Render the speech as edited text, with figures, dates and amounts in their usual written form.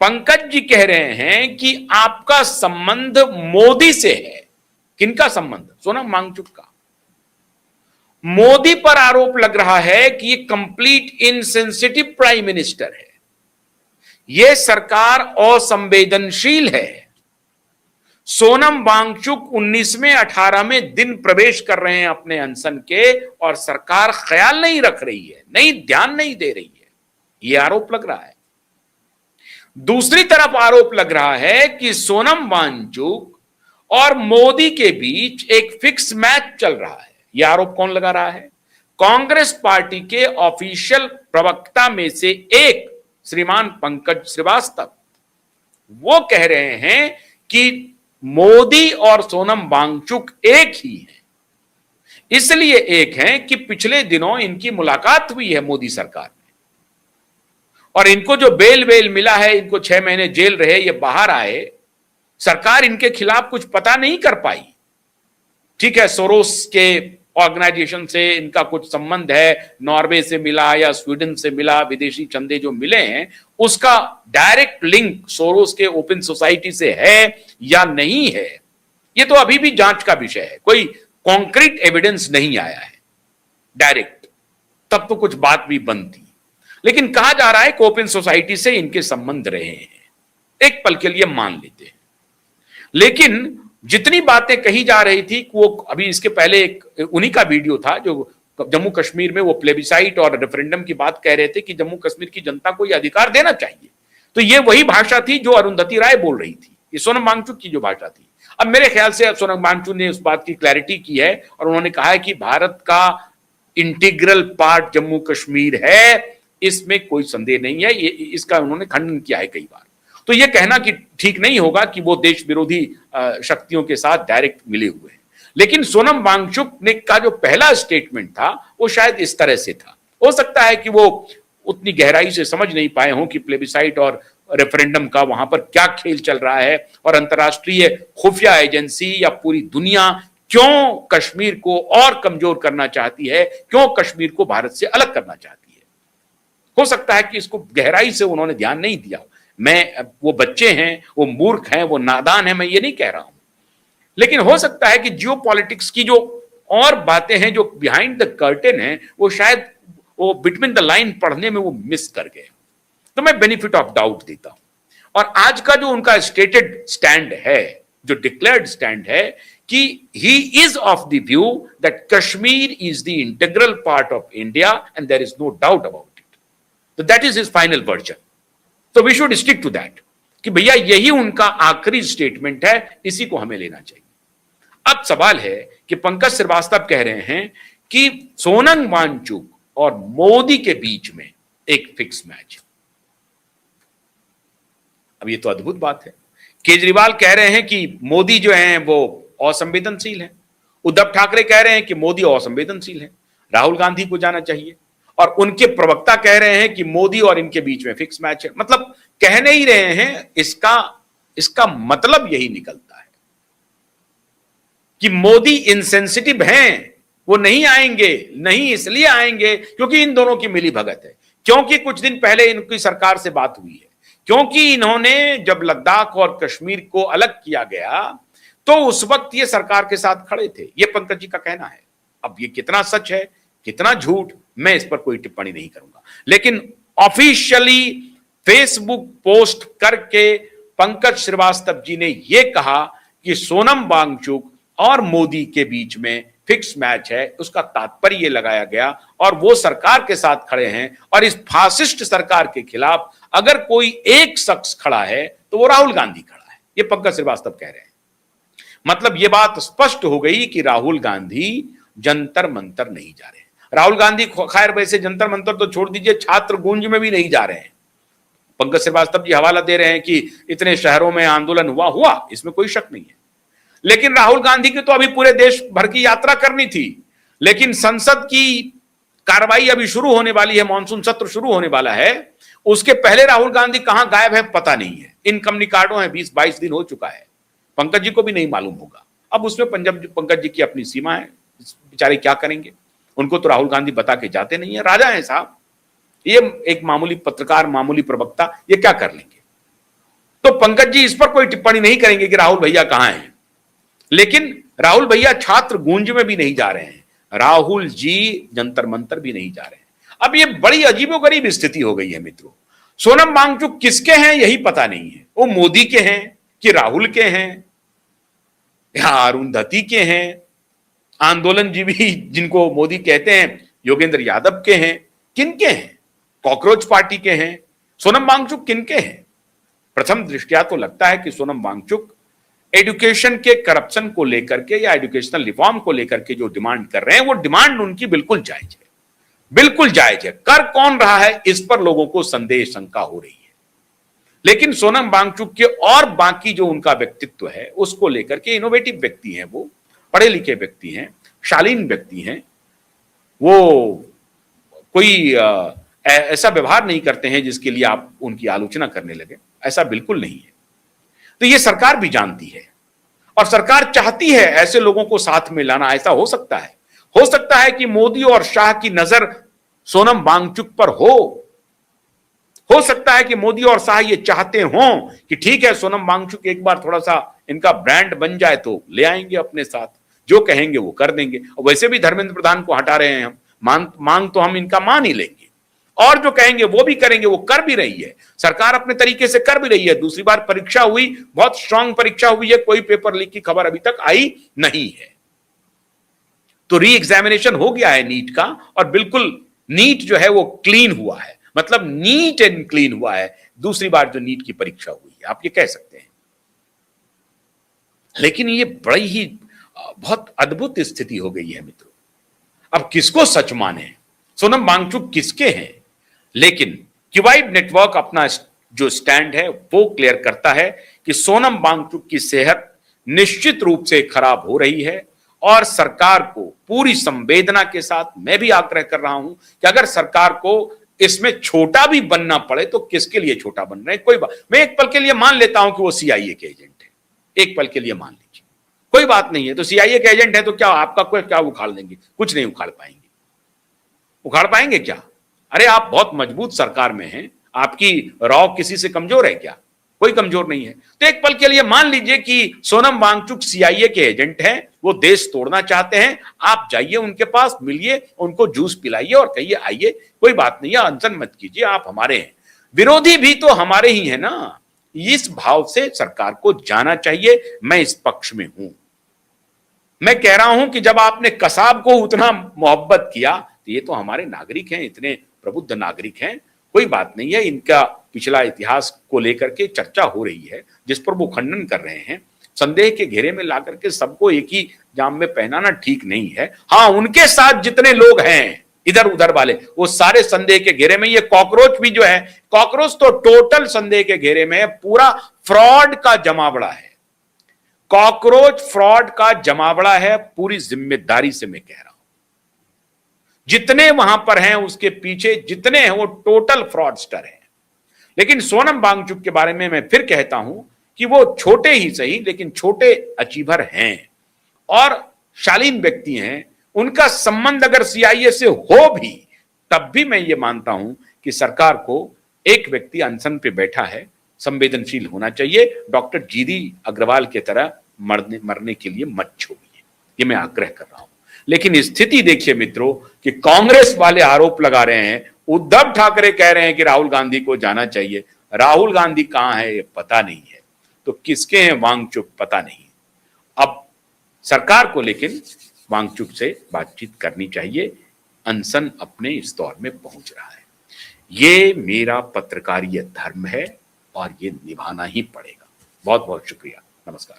पंकज जी कह रहे हैं कि आपका संबंध मोदी से है। किनका संबंध? सोनम वांगचुक का। मोदी पर आरोप लग रहा है कि ये कंप्लीट इनसेंसिटिव प्राइम मिनिस्टर है, ये सरकार असंवेदनशील है। सोनम वांगचुक 19वें 18वें दिन प्रवेश कर रहे हैं अपने अनशन के, और सरकार ख्याल नहीं रख रही है, नहीं ध्यान नहीं दे रही है, यह आरोप लग रहा है। दूसरी तरफ आरोप लग रहा है कि सोनम वांगचुक और मोदी के बीच एक फिक्स मैच चल रहा है। यह आरोप कौन लगा रहा है? कांग्रेस पार्टी के ऑफिशियल प्रवक्ता में से एक श्रीमान पंकज श्रीवास्तव। वो कह रहे हैं कि मोदी और सोनम वांगचुक एक ही हैं। इसलिए एक हैं कि पिछले दिनों इनकी मुलाकात हुई है मोदी सरकार में, और इनको जो बेल मिला है, इनको 6 महीने जेल रहे, ये बाहर आए, सरकार इनके खिलाफ कुछ पता नहीं कर पाई। ठीक है, सोरोस के ऑर्गेनाइजेशन से इनका कुछ संबंध है, नॉर्वे से मिला या स्वीडन से मिला, विदेशी चंदे जो मिले हैं उसका डायरेक्ट लिंक सोरोस के ओपन सोसाइटी से है या नहीं है, ये तो अभी भी जांच का विषय है। कोई कॉन्क्रीट एविडेंस नहीं आया है डायरेक्ट, तब तो कुछ बात भी बनती। लेकिन कहा जा रहा है कि ओपन सोसाइटी से इनके संबंध रहे हैं, एक पल के लिए मान लेते हैं। लेकिन जितनी बातें कही जा रही थी, वो अभी इसके पहले एक उन्हीं का वीडियो था जो जम्मू कश्मीर में वो प्लेबिसाइट और रेफरेंडम की बात कह रहे थे कि जम्मू कश्मीर की जनता को यह अधिकार देना चाहिए। तो ये वही भाषा थी जो अरुंधति राय बोल रही थी, ये सोनम वांगचुक की जो भाषा थी। अब मेरे ख्याल से सोनम वांगचुक ने उस बात की क्लैरिटी की है और उन्होंने कहा है कि भारत का इंटीग्रल पार्ट जम्मू कश्मीर है, इसमें कोई संदेह नहीं है। ये इसका उन्होंने खंडन किया है कई बार। तो यह कहना कि ठीक नहीं होगा कि वो देश विरोधी शक्तियों के साथ डायरेक्ट मिले हुए हैं। लेकिन सोनम वांगचुक ने का जो पहला स्टेटमेंट था वो शायद इस तरह से था। हो सकता है कि वो उतनी गहराई से समझ नहीं पाए हों कि प्लेबिसाइट और रेफरेंडम का वहां पर क्या खेल चल रहा है, और अंतर्राष्ट्रीय खुफिया एजेंसी या पूरी दुनिया क्यों कश्मीर को और कमजोर करना चाहती है, क्यों कश्मीर को भारत से अलग करना चाहती है। हो सकता है कि इसको गहराई से उन्होंने ध्यान नहीं दिया। मैं वो बच्चे हैं, वो मूर्ख हैं, वो नादान हैं, मैं ये नहीं कह रहा हूं। लेकिन हो सकता है कि जियो पॉलिटिक्स की जो और बातें हैं जो बिहाइंड द कर्टेन है, वो शायद वो बिटवीन द लाइन पढ़ने में वो मिस कर गए। तो मैं बेनिफिट ऑफ डाउट देता हूं। और आज का जो उनका स्टेटेड स्टैंड है, जो डिक्लेयर्ड स्टैंड है कि he is of the view that Kashmir is the integral part of India and there is no doubt about it. तो that is his final version. तो we should stick to that कि भैया यही उनका आखिरी statement है, इसी को हमें लेना चाहिए। अब सवाल है कि पंकज श्रीवास्तव कह रहे हैं कि सोनम वांगचुक और मोदी के बीच में एक फिक्स मैच। अब ये तो अद्भुत बात है। केजरीवाल कह रहे हैं कि मोदी जो हैं वो असंवेदनशील हैं, उद्धव ठाकरे कह रहे हैं कि मोदी असंवेदनशील है, राहुल गांधी को जाना चाहिए, और उनके प्रवक्ता कह रहे हैं कि मोदी और इनके बीच में फिक्स मैच है। मतलब कहने ही रहे हैं, इसका मतलब यही निकलता है कि मोदी इनसेंसिटिव हैं, वो नहीं आएंगे। नहीं इसलिए आएंगे क्योंकि इन दोनों की मिली भगत है, क्योंकि कुछ दिन पहले इनकी सरकार से बात हुई है, क्योंकि इन्होंने जब लद्दाख और कश्मीर को अलग किया गया तो उस वक्त ये सरकार के साथ खड़े थे। ये पंकज जी का कहना है। अब ये कितना सच है कितना झूठ, मैं इस पर कोई टिप्पणी नहीं करूंगा। लेकिन ऑफिशियली फेसबुक पोस्ट करके पंकज श्रीवास्तव जी ने यह कहा कि सोनम वांगचुक और मोदी के बीच में फिक्स मैच है, उसका तात्पर्य यह लगाया गया, और वो सरकार के साथ खड़े हैं। और इस फासिस्ट सरकार के खिलाफ अगर कोई एक शख्स खड़ा है तो वो राहुल गांधी खड़ा है। ये पंकज श्रीवास्तव कह रहे हैं। मतलब ये बात स्पष्ट हो गई कि राहुल गांधी जंतर मंतर नहीं जा रहे। राहुल गांधी खैर वैसे जंतर मंतर तो छोड़ दीजिए, छात्र गुंज में भी नहीं जा रहे हैं। पंकज श्रीवास्तव जी हवाला दे रहे हैं कि इतने शहरों में आंदोलन हुआ, इसमें कोई शक नहीं है। लेकिन राहुल गांधी की तो अभी पूरे देश भर की यात्रा करनी थी। लेकिन संसद की कार्रवाई अभी शुरू होने वाली है, मानसून सत्र शुरू होने वाला है, उसके पहले राहुल गांधी कहां गायब है पता नहीं है। इनकम्युनिकाडो है, 20-22 दिन हो चुका है, पंकज जी को भी नहीं मालूम होगा। अब उसमें पंकज जी की अपनी सीमा है, बेचारे क्या करेंगे। उनको तो राहुल गांधी बता के जाते नहीं है, राजा है साहब। ये एक मामूली पत्रकार, मामूली प्रवक्ता, ये क्या कर लेंगे। तो पंकज जी इस पर कोई टिप्पणी नहीं करेंगे कि राहुल भैया कहां हैं, लेकिन राहुल भैया छात्र गूंज में भी नहीं जा रहे हैं, राहुल जी जंतर मंतर भी नहीं जा रहे हैं। अब ये बड़ी अजीबोगरीब स्थिति हो गई है मित्रों। सोनम वांगचुक किसके हैं यही पता नहीं है, वो मोदी के हैं कि राहुल के हैं या अरुंधति के हैं, आंदोलन जीवी जिनको मोदी कहते हैं योगेंद्र यादव के हैं, किनके हैं, कॉकरोच पार्टी के हैं, सोनम वांगचुक किनके हैं? प्रथम दृष्टया तो लगता है कि सोनम वांगचुक एजुकेशन के करप्शन को लेकर के या एजुकेशनल रिफॉर्म को लेकर के जो डिमांड कर रहे हैं वो डिमांड उनकी बिल्कुल जायज है, बिल्कुल जायज है। कर कौन रहा है इस पर लोगों को संदेह शंका हो रही है, लेकिन सोनम वांगचुक के और बाकी जो उनका व्यक्तित्व है उसको लेकर के इनोवेटिव व्यक्ति हैं, वो पढ़े लिखे व्यक्ति हैं, शालीन व्यक्ति हैं, वो कोई ऐसा व्यवहार नहीं करते हैं जिसके लिए आप उनकी आलोचना करने लगे, ऐसा बिल्कुल नहीं है। तो ये सरकार भी जानती है और सरकार चाहती है ऐसे लोगों को साथ में लाना। ऐसा हो सकता है कि मोदी और शाह की नजर सोनम वांगचुक पर हो सकता है कि मोदी और शाह ये चाहते हों कि ठीक है सोनम वांगचुक एक बार थोड़ा सा इनका ब्रांड बन जाए तो ले आएंगे अपने साथ, जो कहेंगे वो कर देंगे। और वैसे भी धर्मेंद्र प्रधान को हटा रहे हैं हम, मांग तो हम इनका मान ही लेंगे और जो कहेंगे वो भी करेंगे, वो कर भी रही है सरकार, अपने तरीके से कर भी रही है। दूसरी बार परीक्षा हुई, बहुत स्ट्रांग परीक्षा हुई है, कोई पेपर लीक की खबर अभी तक आई नहीं है। तो री एग्जामिनेशन हो गया है नीट का और बिल्कुल नीट जो है वो क्लीन हुआ है, मतलब नीट एंड क्लीन हुआ है दूसरी बार जो नीट की परीक्षा हुई है, आप ये कह सकते हैं। लेकिन ये बड़ी ही बहुत अद्भुत स्थिति हो गई है मित्रों। अब किसको सच माने, सोनम वांगचुक किसके हैं? लेकिन क्यूबाइड नेटवर्क अपना जो स्टैंड है वो क्लियर करता है कि सोनम वांगचुक की सेहत निश्चित रूप से खराब हो रही है और सरकार को पूरी संवेदना के साथ मैं भी आग्रह कर रहा हूं कि अगर सरकार को इसमें छोटा भी बनना पड़े तो किसके लिए छोटा बन रहे हैं, कोई बात, मैं एक पल के लिए मान लेता हूं कि वो सीआईए के एजेंट है, एक पल के लिए मान लीजिए, कोई बात नहीं है। तो सीआईए के एजेंट है तो क्या आपका कोई क्या उखाड़ लेंगे? कुछ नहीं उखाड़ पाएंगे। उखाड़ पाएंगे क्या? अरे आप बहुत मजबूत सरकार में हैं, आपकी रॉ किसी से कमजोर है क्या? कोई कमजोर नहीं है। तो एक पल के लिए मान लीजिए कि सोनम वांगचुक सीआईए के एजेंट हैं, वो देश तोड़ना चाहते हैं, आप जाइए उनके पास, मिलिए, उनको जूस पिलाइए और कहिए आइए, कोई बात नहीं है, अनशन मत कीजिए, आप हमारे हैं, विरोधी भी तो हमारे ही है ना। इस भाव से सरकार को जाना चाहिए, मैं इस पक्ष में हूं। मैं कह रहा हूं कि जब आपने कसाब को उतना मोहब्बत किया तो ये तो हमारे नागरिक हैं, इतने प्रबुद्ध नागरिक हैं, कोई बात नहीं है। इनका पिछला इतिहास को लेकर के चर्चा हो रही है जिस पर वो खंडन कर रहे हैं, संदेह के घेरे में ला करके सबको एक ही जाम में पहनाना ठीक नहीं है। हाँ, उनके साथ जितने लोग हैं इधर उधर वाले वो सारे संदेह के घेरे में, ये कॉकरोच भी जो है, कॉकरोच तो टोटल संदेह के घेरे में, पूरा फ्रॉड का जमावड़ा है, कॉकरोच फ्रॉड का जमावड़ा है, पूरी जिम्मेदारी से मैं कह रहा हूं। जितने वहां पर हैं उसके पीछे जितने हैं वो टोटल फ्रॉडस्टर हैं। लेकिन सोनम वांगचुक के बारे में मैं फिर कहता हूं कि वो छोटे ही सही लेकिन छोटे अचीवर हैं और शालीन व्यक्ति हैं। उनका संबंध अगर सीआईए से हो भी तब भी मैं ये मानता हूं कि सरकार को एक व्यक्ति अनशन पे बैठा है, संवेदनशील होना चाहिए। डॉक्टर जीडी अग्रवाल की तरह मरने के लिए मत छोड़िए, ये मैं आग्रह कर रहा हूं। लेकिन स्थिति देखिए मित्रों कि कांग्रेस वाले आरोप लगा रहे हैं, उद्धव ठाकरे कह रहे हैं कि राहुल गांधी को जाना चाहिए। राहुल गांधी कहां है ये पता नहीं है, तो किसके हैं वांगचुक पता नहीं। अब सरकार को लेकिन वांगचुक से बातचीत करनी चाहिए, अनशन अपने इस दौर में पहुंच रहा है। ये मेरा पत्रकारीय धर्म है और ये निभाना ही पड़ेगा। बहुत बहुत शुक्रिया, नमस्कार।